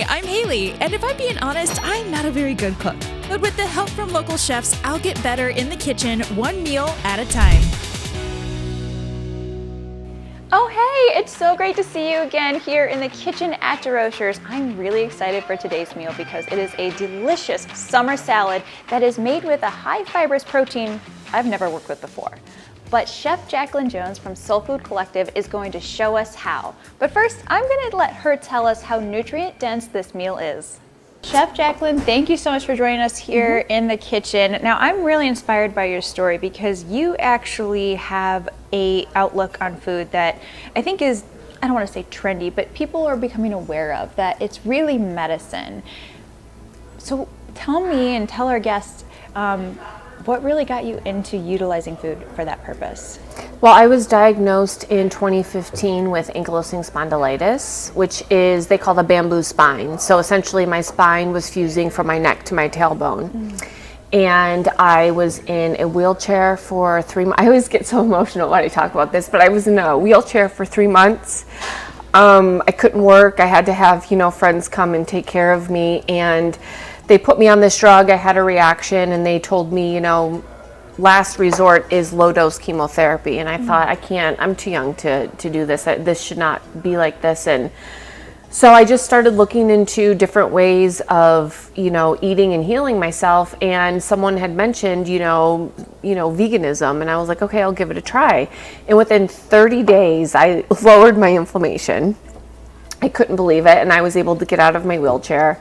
Hi, I'm Haley, and if I'm being honest, I'm not a very good cook. But with the help from local chefs, I'll get better in the kitchen, one meal at a time. Oh hey, it's so great to see you again here in the kitchen at DeRocher's. I'm really excited for today's meal because it is a delicious summer salad that is made with a high fibrous protein I've never worked with before. But Chef Jacquelyn Jones from SolFood Collective is going to show us how. But first, I'm going to let her tell us how nutrient dense this meal is. Chef Jacquelyn, thank you so much for joining us here in the kitchen. Now, I'm really inspired by your story because you actually have an outlook on food that I think is, I don't want to say trendy, but people are becoming aware of, that it's really medicine. So tell me and tell our guests, what really got you into utilizing food for that purpose? Well, I was diagnosed in 2015 with ankylosing spondylitis, which is, they call the bamboo spine. So essentially my spine was fusing from my neck to my tailbone. And I was in a wheelchair for 3 months. I always get so emotional when I talk about this, but I was in a wheelchair for 3 months. I couldn't work. I had to have, friends come and take care of me. And they put me on this drug. I had a reaction and they told me, last resort is low dose chemotherapy. And I thought, I'm too young to do this. This should not be like this. And so I just started looking into different ways of, eating and healing myself. And someone had mentioned, veganism. And I was like, okay, I'll give it a try. And within 30 days, I lowered my inflammation. I couldn't believe it. And I was able to get out of my wheelchair.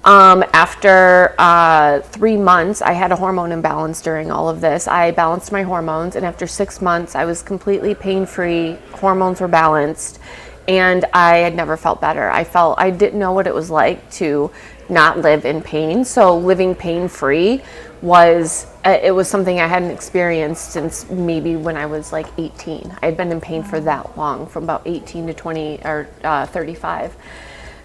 After 3 months, I had a hormone imbalance during all of this. I balanced my hormones, and after 6 months, I was completely pain-free. Hormones were balanced, and I had never felt better. I didn't know what it was like to not live in pain. So living pain-free was something I hadn't experienced since maybe when I was like 18. I had been in pain for that long, from about 18 to 20 or 35.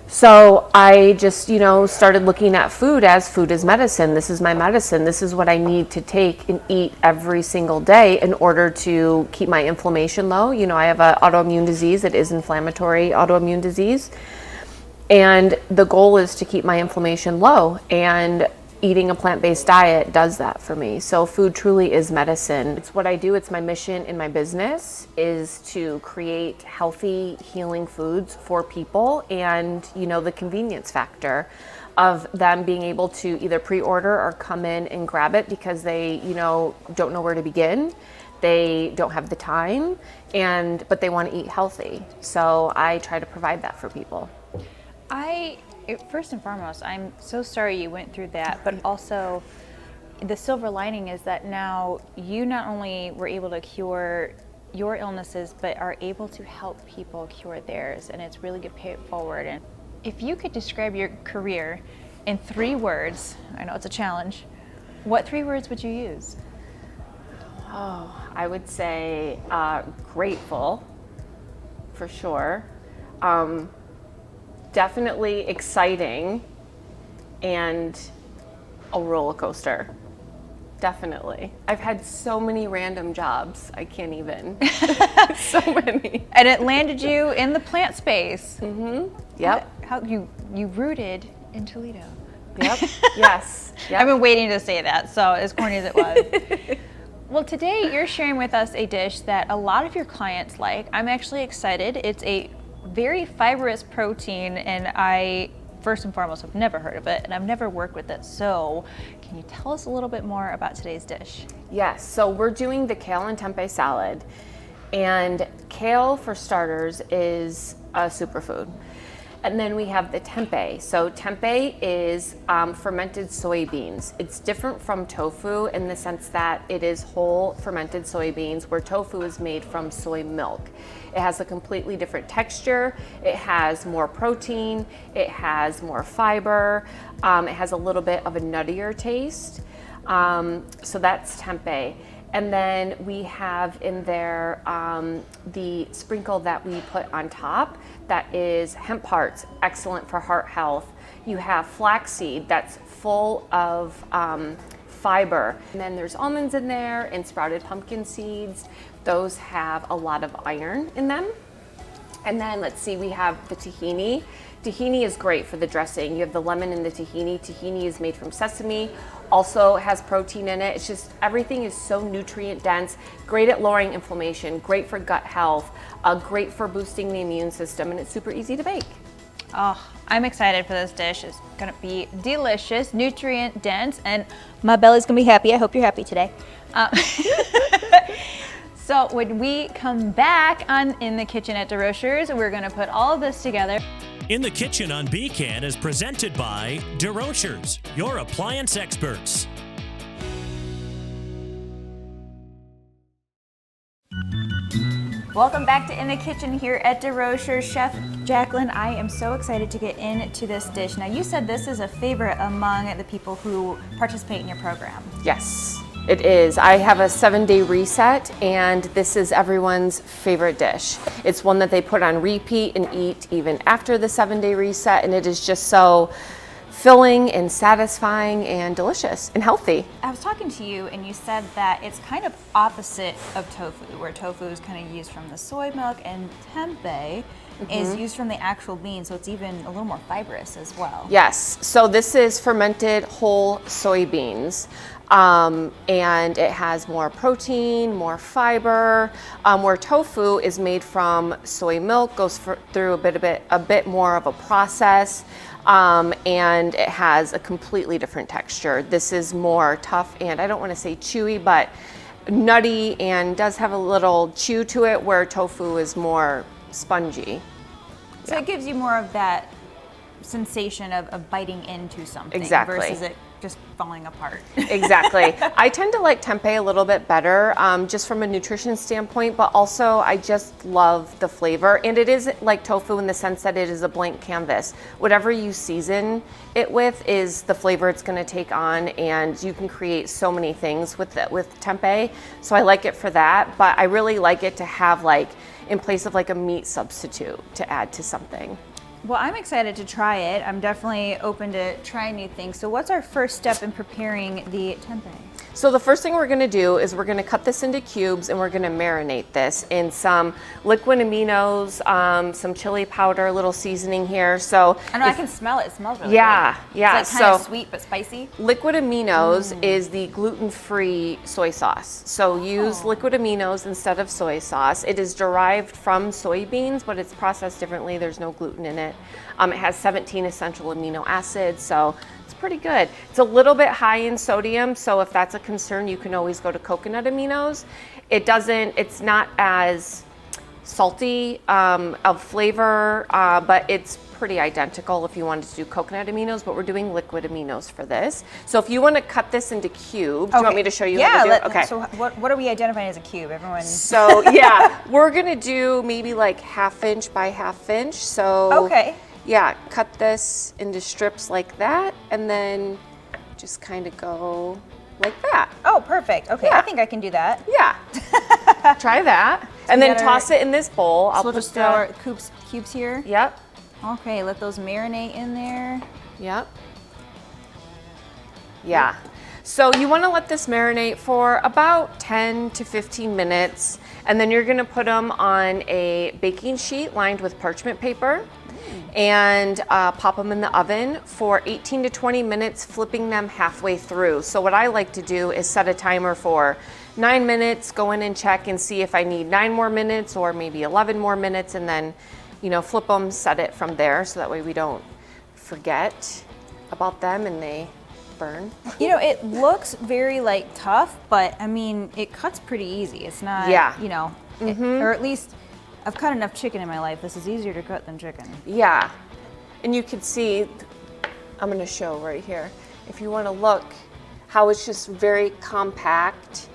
So I just, started looking at food as food is medicine. This is my medicine. This is what I need to take and eat every single day in order to keep my inflammation low. I have an autoimmune disease. It is inflammatory autoimmune disease. And the goal is to keep my inflammation low. And eating a plant-based diet does that for me. So food truly is medicine. It's what I do. It's my mission in my business is to create healthy, healing foods for people, and the convenience factor of them being able to either pre-order or come in and grab it because they don't know where to begin. They don't have the time, but they want to eat healthy. So I try to provide that for people. First and foremost, I'm so sorry you went through that, but also the silver lining is that now you not only were able to cure your illnesses, but are able to help people cure theirs, and it's really good pay it forward. And if you could describe your career in 3 words, I know it's a challenge, what 3 words would you use? Oh, I would say grateful, for sure. Definitely exciting, and a roller coaster. Definitely. I've had so many random jobs. I can't even. So many. And it landed you in the plant space. Yep. How you rooted in Toledo. Yep. Yes. Yep. I've been waiting to say that, so as corny as it was. Well, today you're sharing with us a dish that a lot of your clients like. I'm actually excited. It's a very fibrous protein, and I, first and foremost, have never heard of it, and I've never worked with it. So can you tell us a little bit more about today's dish? Yes, so we're doing the kale and tempeh salad. And kale, for starters, is a superfood. And then we have the tempeh. So tempeh is fermented soybeans. It's different from tofu in the sense that it is whole fermented soybeans, where tofu is made from soy milk. It has a completely different texture. It has more protein. It has more fiber. It has a little bit of a nuttier taste. So that's tempeh. And then we have in there the sprinkle that we put on top that is hemp hearts, excellent for heart health. You have flaxseed that's full of fiber. And then there's almonds in there and sprouted pumpkin seeds. Those have a lot of iron in them. And then let's see, we have the tahini. Tahini is great for the dressing. You have the lemon and the tahini. Tahini is made from sesame, also has protein in it. It's just, everything is so nutrient dense, great at lowering inflammation, great for gut health, great for boosting the immune system, and it's super easy to bake. Oh, I'm excited for this dish. It's gonna be delicious, nutrient dense, and my belly's gonna be happy. I hope you're happy today. So when we come back on In the Kitchen at DeRocher's, we're gonna put all of this together. In the Kitchen on BCAN is presented by DeRocher's, your appliance experts. Welcome back to In the Kitchen here at DeRocher's. Chef Jacquelyn, I am so excited to get into this dish. Now, you said this is a favorite among the people who participate in your program. Yes, it is. I have a 7-day reset, and this is everyone's favorite dish. It's one that they put on repeat and eat even after the 7-day reset, and it is just so filling and satisfying and delicious and healthy. I was talking to you and you said that it's kind of opposite of tofu, where tofu is kind of used from the soy milk and tempeh is used from the actual bean, so it's even a little more fibrous as well. Yes, so this is fermented whole soybeans. And it has more protein, more fiber, where tofu is made from soy milk, goes through a bit more of a process, and it has a completely different texture. This is more tough and, I don't want to say chewy, but nutty, and does have a little chew to it, where tofu is more spongy. So it gives you more of that sensation of biting into something versus it just falling apart. Exactly. I tend to like tempeh a little bit better, just from a nutrition standpoint, but also I just love the flavor. And it is like tofu in the sense that it is a blank canvas. Whatever you season it with is the flavor it's going to take on, and you can create so many things with tempeh. So I like it for that, but I really like it to have like in place of like a meat substitute to add to something. Well, I'm excited to try it. I'm definitely open to trying new things. So what's our first step in preparing the tempeh? So the first thing we're going to do is we're going to cut this into cubes, and we're going to marinate this in some liquid aminos, some chili powder, a little seasoning here. So I know I can smell it. It smells really good. Yeah. It's like kind of sweet but spicy. Liquid Aminos is the gluten-free soy sauce. So use Liquid Aminos instead of soy sauce. It is derived from soybeans, but it's processed differently. There's no gluten in it. It has 17 essential amino acids, so it's pretty good. It's a little bit high in sodium, so if that's a concern, you can always go to coconut aminos. It's not as salty of flavor, but it's pretty identical if you wanted to do coconut aminos, but we're doing liquid aminos for this. So if you want to cut this into cubes, do you want me to show you how to do it? Okay. So what are we identifying as a cube? Everyone. So yeah, we're gonna do maybe like 1/2 inch by 1/2 inch. So okay. Yeah, cut this into strips like that, and then just kind of go like that. Oh, perfect. Okay, Yeah. I think I can do that. Yeah. Try that. And then toss it in this bowl. So we'll just throw our cubes here. Yep. Okay, let those marinate in there. Yep. Yeah. So you want to let this marinate for about 10 to 15 minutes, and then you're going to put them on a baking sheet lined with parchment paper and pop them in the oven for 18 to 20 minutes, flipping them halfway through. So what I like to do is set a timer for 9 minutes, go in and check and see if I need 9 more minutes or maybe 11 more minutes, and then flip them, set it from there, so that way we don't forget about them and they burn. It looks very tough, but I mean, it cuts pretty easy. It's not, or at least I've cut enough chicken in my life. This is easier to cut than chicken. Yeah, and you can see, I'm gonna show right here. If you wanna look how it's just very compact.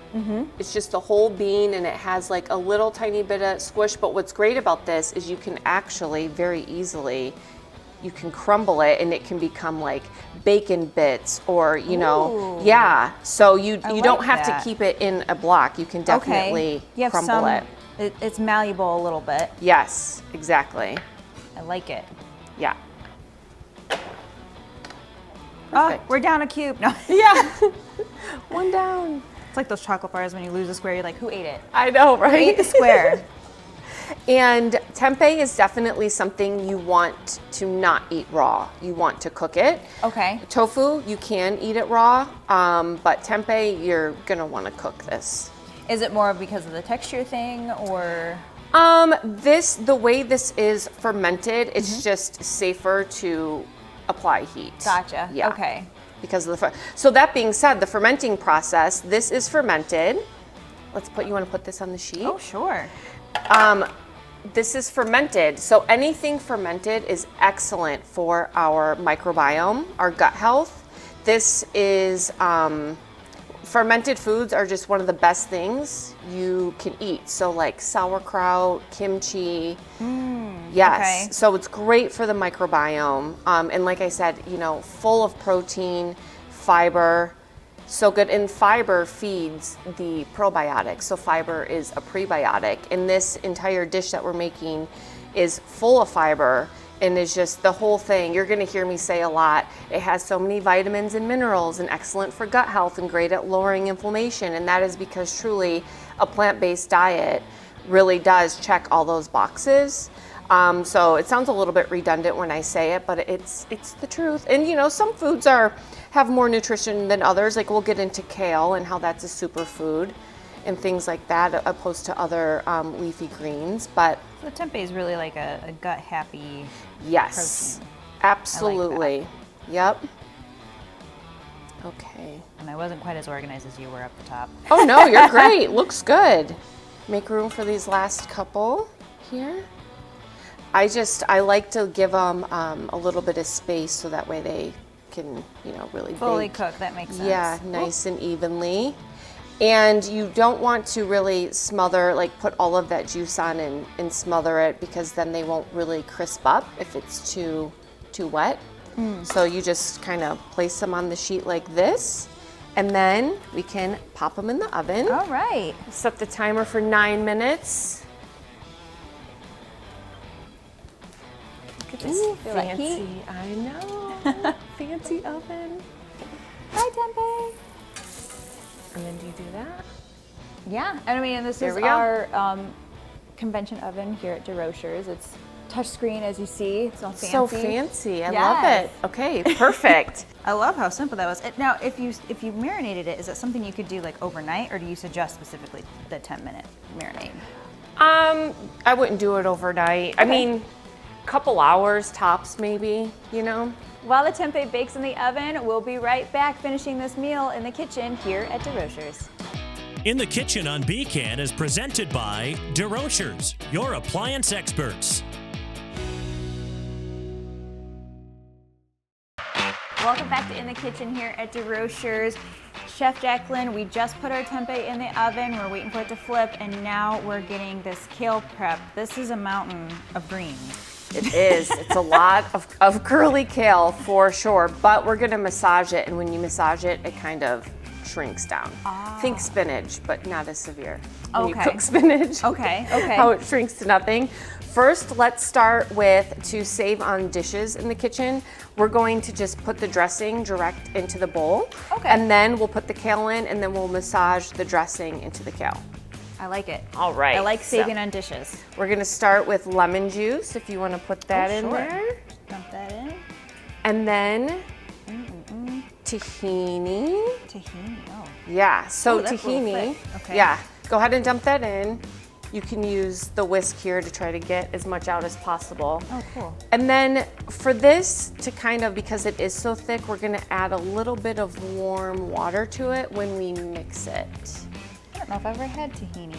It's just a whole bean, and it has like a little tiny bit of squish, but what's great about this is you can actually very easily, you can crumble it and it can become like bacon bits, or yeah, so you don't have to keep it in a block. You can definitely crumble it. It's malleable a little bit. Yes, exactly. I like it. Yeah. Oh, we're down a cube. No. Yeah. One down. It's like those chocolate bars when you lose a square, you're like, who ate it? I know, right? Who ate the square? And tempeh is definitely something you want to not eat raw. You want to cook it. Okay. Tofu, you can eat it raw, but tempeh, you're gonna want to cook this. Is it more because of the texture thing, or? The way this is fermented, it's just safer to apply heat. Gotcha. Yeah. Okay. Because of so that being said, the fermenting process, this is fermented. You want to put this on the sheet? Oh, sure. This is fermented. So anything fermented is excellent for our microbiome, our gut health. This is, fermented foods are just one of the best things you can eat. So like sauerkraut, kimchi. Yes. Okay. So it's great for the microbiome. And like I said, full of protein, fiber. So good. And fiber feeds the probiotics. So fiber is a prebiotic. And this entire dish that we're making is full of fiber and is just the whole thing. You're going to hear me say a lot. It has so many vitamins and minerals and excellent for gut health and great at lowering inflammation. And that is because truly a plant-based diet really does check all those boxes. So it sounds a little bit redundant when I say it, but it's the truth. And some foods have more nutrition than others. Like we'll get into kale and how that's a superfood and things like that, opposed to other leafy greens. But So the tempeh is really like a gut happy yes, protein. absolutely. I like Yep. Okay. And I wasn't quite as organized as you were up the top. Oh no, you're great. Looks good. Make room for these last couple here. I like to give them a little bit of space so that way they can, really Fully bake. cook, that makes sense. Yeah, nice and evenly. And you don't want to really smother, like put all of that juice on and smother it, because then they won't really crisp up if it's too wet. So you just kind of place them on the sheet like this, and then we can pop them in the oven. All right. Set the timer for 9 minutes. Look at this. Feel that heat? Fancy, I know. Fancy oven. Hi, tempeh. And then do you do that? Yeah, and this There is we go. our convention oven here at DeRocher's. It's touchscreen, as you see. It's all fancy. So fancy. I Yes. love it. Okay, perfect. I love how simple that was. Now, if you marinated it, is that something you could do like overnight, or do you suggest specifically the 10-minute marinade? I wouldn't do it overnight. I mean, a couple hours tops maybe, While the tempeh bakes in the oven, we'll be right back finishing this meal in the kitchen here at DeRocher's. In the Kitchen on BCAN is presented by DeRocher's, your appliance experts. Welcome back to In the Kitchen here at DeRocher's. Chef Jacquelyn, we just put our tempeh in the oven. We're waiting for it to flip, and now we're getting this kale prep. This is a mountain of green. It is. It's a lot of curly kale for sure, but we're gonna massage it, and when you massage it, it kind of shrinks down. Think spinach, but not as severe. When you Okay. cook spinach, Okay. how it shrinks to nothing. First, let's start with, to save on dishes in the kitchen, we're going to just put the dressing direct into the bowl. Okay. And then we'll put the kale in, and then we'll massage the dressing into the kale. I like it. All right. I like saving so on dishes. We're gonna start with lemon juice, if you wanna put that in sure. there. Dump that in. And then tahini. Tahini. Oh. Yeah, so Ooh, that's a little tahini. thick. Okay. Yeah, go ahead and dump that in. You can use the whisk here to try to get as much out as possible. Oh, cool. And then for this to because it is so thick, we're gonna add a little bit of warm water to it when we mix it. I don't know if I've ever had tahini.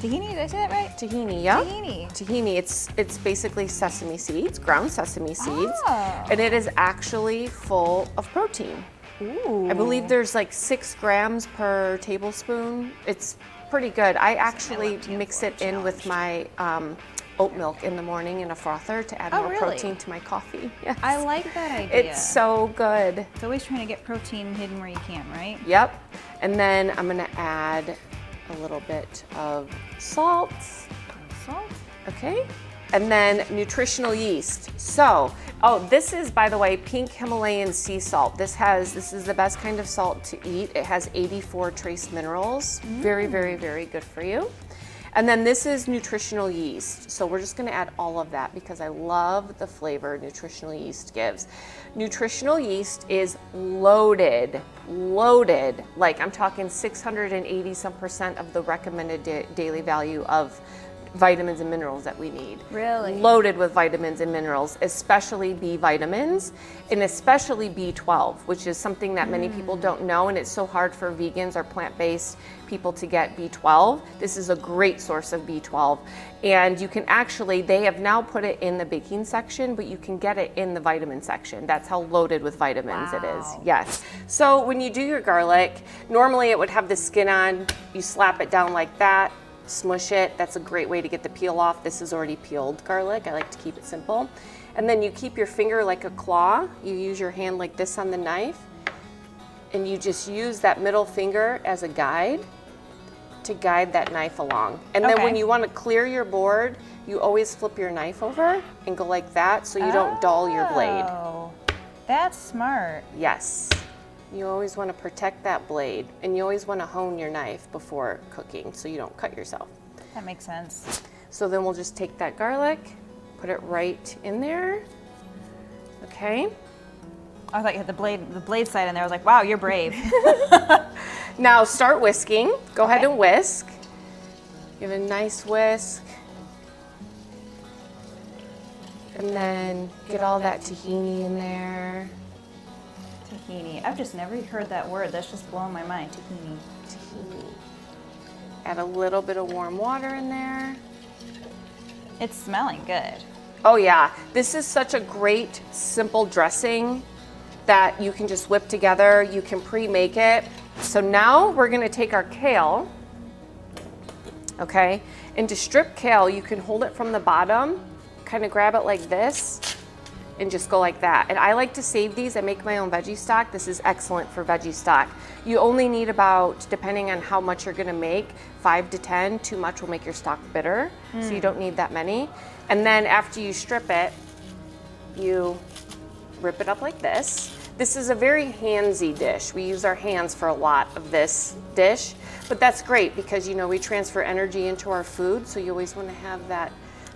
Tahini, did I say that right? Tahini, yeah. Tahini. Tahini, it's basically sesame seeds, ground sesame seeds. Oh. And it is actually full of protein. Ooh. I believe there's like 6 grams per tablespoon. It's pretty good. I actually mix it in with my oat milk in the morning in a frother to add more really? protein to my coffee. Yes. I like that idea. It's so good. It's always trying to get protein hidden where you can, right? Yep. And then I'm gonna add a little bit of salt. Salt. Okay. And then nutritional yeast. So, this is, by the way, pink Himalayan sea salt. This is the best kind of salt to eat. It has 84 trace minerals. Very, very, very good for you. And then this is nutritional yeast. So we're just gonna add all of that because I love the flavor nutritional yeast gives. Nutritional yeast is loaded, like I'm talking 680 some percent of the recommended daily value of vitamins and minerals that we need. Really? Loaded with vitamins and minerals, especially B vitamins and especially B12, which is something that many people don't know, and it's so hard for vegans or plant-based people to get B12. This is a great source of B12, and you can actually, they have now put it in the baking section, but you can get it in the vitamin section. That's how loaded with vitamins it is. Yes. So when you do your garlic, normally it would have the skin on, you slap it down like that, smush it. That's a great way to get the peel off. This is already peeled garlic. I like to keep it simple. And then you keep your finger like a claw. You use your hand like this on the knife, and you just use that middle finger as a guide to guide that knife along. And then when you want to clear your board, you always flip your knife over and go like that so you don't dull your blade. Oh, that's smart. Yes. You always want to protect that blade, and you always want to hone your knife before cooking so you don't cut yourself. That makes sense. So then we'll just take that garlic, put it right in there. Okay. I thought you had the blade side in there. I was like, wow, you're brave. Now start whisking. Go ahead and whisk. Give it a nice whisk. And then get all that tahini in there. Tahini. I've just never heard that word. That's just blowing my mind. Tahini. Tahini. Add a little bit of warm water in there. It's smelling good. Oh yeah, this is such a great, simple dressing that you can just whip together. You can pre-make it. So now we're gonna take our kale, okay? And to strip kale, you can hold it from the bottom, kind of grab it like this, and just go like that. And I like to save these. I make my own veggie stock. This is excellent for veggie stock. You only need about, depending on how much you're gonna make, 5 to 10. Too much will make your stock bitter, so you don't need that many. And then after you strip it, you rip it up like this. This is a very handsy dish. We use our hands for a lot of this dish, but that's great because, you know, we transfer energy into our food, so you always wanna have that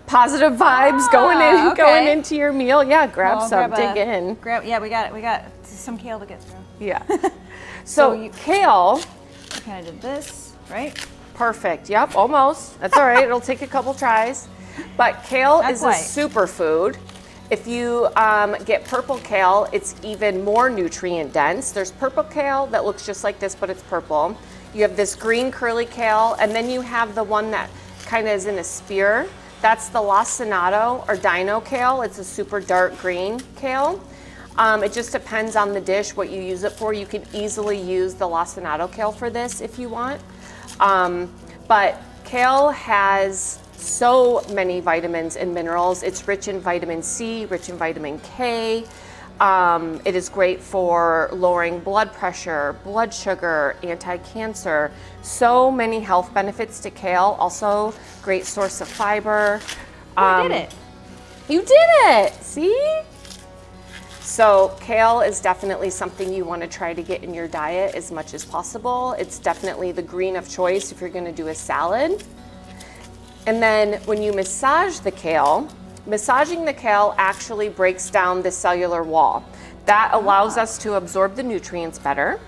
positive vibes going into your meal. Yeah, grab some, dig in. Yeah, we got some kale to get through. Yeah. So kale. I kind of did this, right? Perfect. Yep, almost. That's all right. It'll take a couple tries. But kale is a superfood. If you get purple kale, it's even more nutrient dense. There's purple kale that looks just like this, but it's purple. You have this green curly kale, and then you have the one that kind of is in a spear. That's the lacinato or dino kale. It's a super dark green kale. It just depends on the dish, what you use it for. You can easily use the lacinato kale for this if you want. But kale has so many vitamins and minerals. It's rich in vitamin C, rich in vitamin K. It is great for lowering blood pressure, blood sugar, anti-cancer. So many health benefits to kale. Also, great source of fiber. I did it. You did it, see? So kale is definitely something you want to try to get in your diet as much as possible. It's definitely the green of choice if you're going to do a salad. And then when you massage the kale, massaging the kale actually breaks down the cellular wall. That allows us to absorb the nutrients better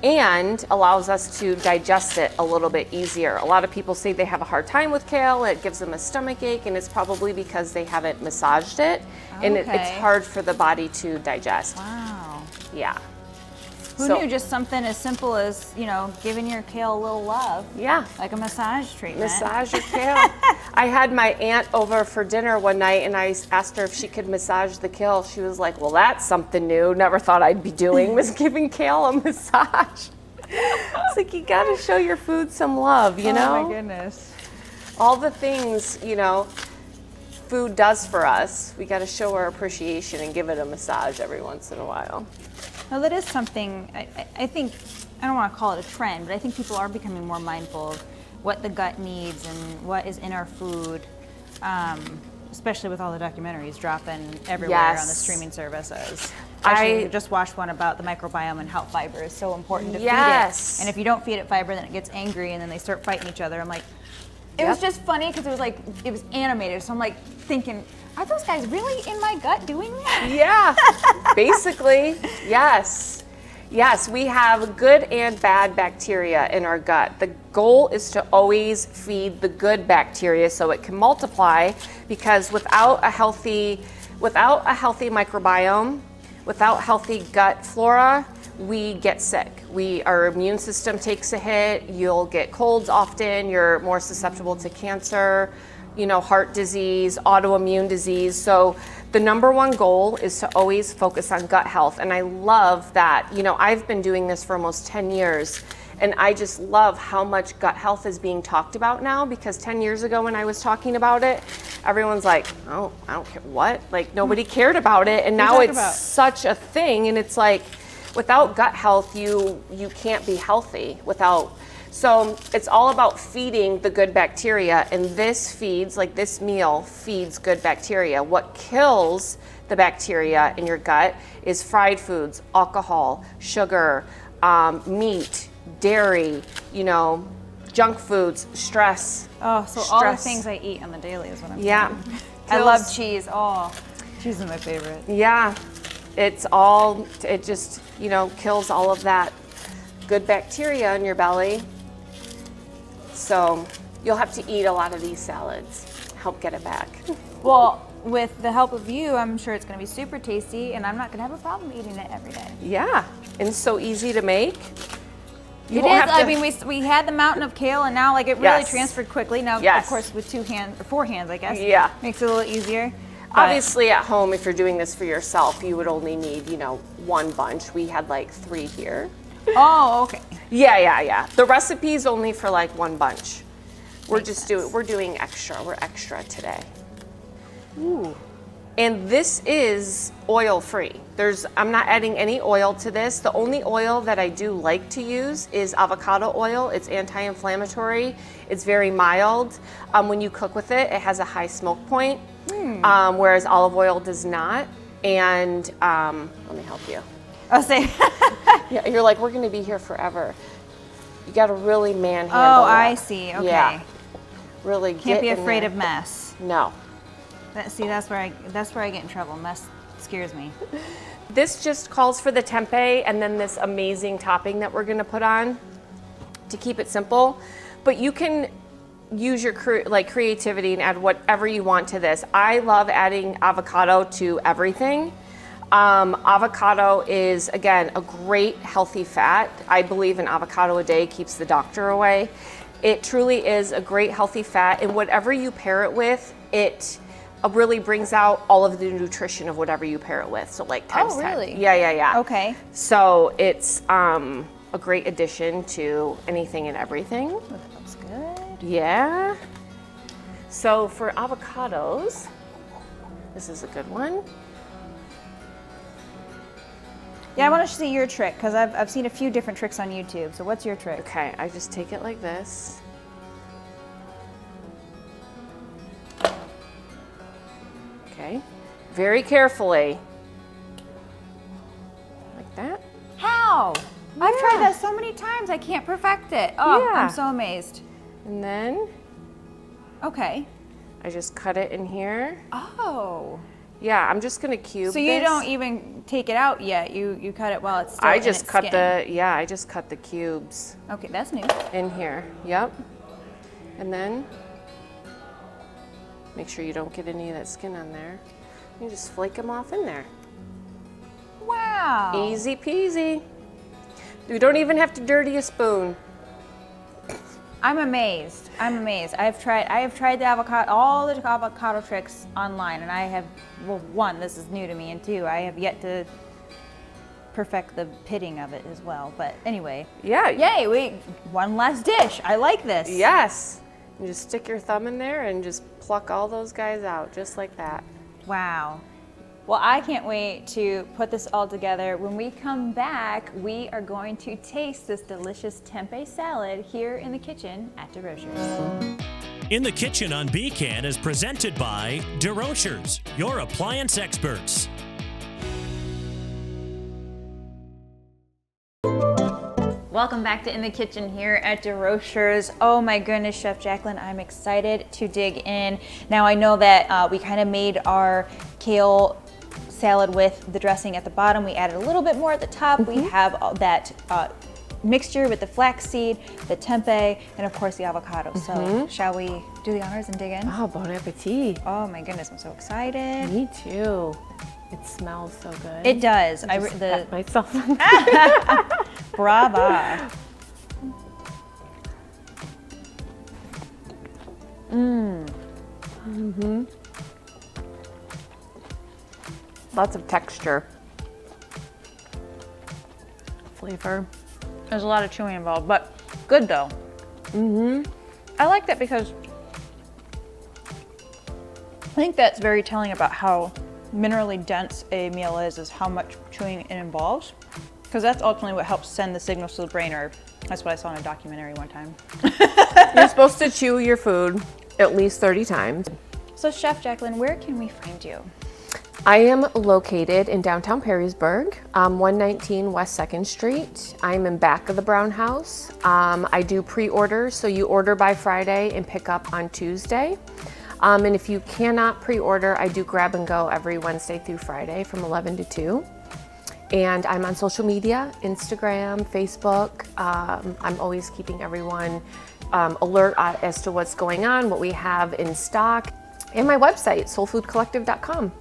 and allows us to digest it a little bit easier. A lot of people say they have a hard time with kale, it gives them a stomach ache, and it's probably because they haven't massaged it, and it's hard for the body to digest. Wow. Yeah. Who knew just something as simple as, you know, giving your kale a little love? Yeah. Like a massage treatment. Massage your kale. I had my aunt over for dinner one night and I asked her if she could massage the kale. She was like, well, that's something new. Never thought I'd be doing was giving kale a massage. It's like, you gotta show your food some love, you know? Oh my goodness. All the things, you know, food does for us, we gotta show our appreciation and give it a massage every once in a while. No, that is something, I think, I don't want to call it a trend, but I think people are becoming more mindful of what the gut needs and what is in our food, especially with all the documentaries dropping everywhere on the streaming services. I just watched one about the microbiome and how fiber is so important to feed it. And if you don't feed it fiber, then it gets angry and then they start fighting each other. I'm like, It was just funny because it was animated. So I'm like thinking, are those guys really in my gut doing that? Yeah, basically, yes. Yes, we have good and bad bacteria in our gut. The goal is to always feed the good bacteria so it can multiply, because without a healthy microbiome, without healthy gut flora, we get sick. Our immune system takes a hit. You'll get colds often. You're more susceptible to cancer, heart disease, autoimmune disease. So the number one goal is to always focus on gut health. And I love that. I've been doing this for almost 10 years. And I just love how much gut health is being talked about now, because 10 years ago when I was talking about it, everyone's like, oh, I don't care what. Like, nobody cared about it. And now it's such a thing. And it's like, without gut health, you can't be healthy So it's all about feeding the good bacteria, and this meal feeds good bacteria. What kills the bacteria in your gut is fried foods, alcohol, sugar, meat, dairy, junk foods, stress. Oh, so all the things I eat on the daily is what I'm saying. I love cheese. Oh, cheese is my favorite. Yeah, it just, kills all of that good bacteria in your belly. So you'll have to eat a lot of these salads, help get it back. Well, with the help of you, I'm sure it's going to be super tasty, and I'm not going to have a problem eating it every day. Yeah, and it's so easy to make. It is. I mean, we had the mountain of kale, and now it really transferred quickly. Now, of course, with 2 hands or 4 hands, I guess. Yeah, makes it a little easier. Obviously, at home, if you're doing this for yourself, you would only need, 1 bunch. We had 3 here. Oh, okay. Yeah. The recipe's only for 1 bunch. We're doing extra. We're extra today. Ooh. And this is oil-free. I'm not adding any oil to this. The only oil that I do like to use is avocado oil. It's anti-inflammatory. It's very mild. When you cook with it, it has a high smoke point, whereas olive oil does not. And let me help you. I'll say. Yeah, you're like, we're going to be here forever. You got to really manhandle it. Oh, I see. Okay. Yeah. Really can't be afraid of mess. No. That's where I get in trouble. Mess scares me. This just calls for the tempeh and then this amazing topping that we're going to put on to keep it simple. But you can use your creativity and add whatever you want to this. I love adding avocado to everything. Avocado is, again, a great healthy fat. I believe an avocado a day keeps the doctor away. It truly is a great healthy fat, and whatever you pair it with, it really brings out all of the nutrition of whatever you pair it with. So times 10. Really? Yeah. Okay. So it's a great addition to anything and everything. Oh, that looks good. Yeah. So for avocados, this is a good one. Yeah, I want to see your trick, because I've seen a few different tricks on YouTube. So what's your trick? Okay, I just take it like this. Okay, very carefully. Like that. How? Yeah. I've tried that so many times, I can't perfect it. Oh, yeah. I'm so amazed. And then, okay, I just cut it in here. Oh. Yeah, I'm just gonna cube. So you don't even take it out yet. You cut it while it's still I just in its cut skin. I just cut the cubes. Okay, that's new. In here. Yep. And then make sure you don't get any of that skin on there. You just flake them off in there. Wow. Easy peasy. You don't even have to dirty a spoon. I'm amazed. I have tried the all the avocado tricks online, and I have, well, 1, this is new to me, and 2, I have yet to perfect the pitting of it as well. But anyway. Yeah. Yay, 1 last dish. I like this. Yes. You just stick your thumb in there and just pluck all those guys out, just like that. Wow. Well, I can't wait to put this all together. When we come back, we are going to taste this delicious tempeh salad here in the kitchen at DeRocher's. In the Kitchen on BCAN is presented by DeRocher's, your appliance experts. Welcome back to In the Kitchen here at DeRochers. Oh my goodness, Chef Jacquelyn, I'm excited to dig in. Now I know that we kind of made our kale salad with the dressing at the bottom. We added a little bit more at the top. We have all that mixture with the flaxseed, the tempeh, and of course the avocado. So shall we do the honors and dig in? Oh, bon appetit. Oh my goodness, I'm so excited. Me too. It smells so good. It does. I just pat myself. Brava. Lots of texture. Flavor. There's a lot of chewing involved, but good though. I like that because I think that's very telling about how minerally dense a meal is how much chewing it involves. Because that's ultimately what helps send the signals to the brain, or that's what I saw in a documentary one time. You're supposed to chew your food at least 30 times. So Chef Jacquelyn, where can we find you? I am located in downtown Perrysburg, 119 West 2nd Street. I'm in back of the Brown House. I do pre-orders, so you order by Friday and pick up on Tuesday. And if you cannot pre-order, I do grab and go every Wednesday through Friday from 11 to 2. And I'm on social media, Instagram, Facebook. I'm always keeping everyone alert as to what's going on, what we have in stock, and my website, SolFoodCollective.com.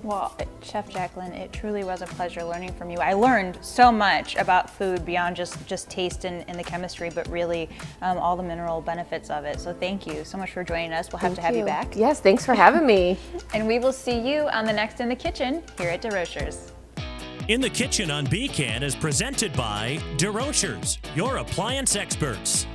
Well, Chef Jacquelyn, it truly was a pleasure learning from you. I learned so much about food beyond just taste and the chemistry, but really all the mineral benefits of it. So thank you so much for joining us. We'll have to have you back. Yes, thanks for having me. And we will see you on the next In the Kitchen here at DeRochers. In the Kitchen on Beacon is presented by DeRochers, your appliance experts.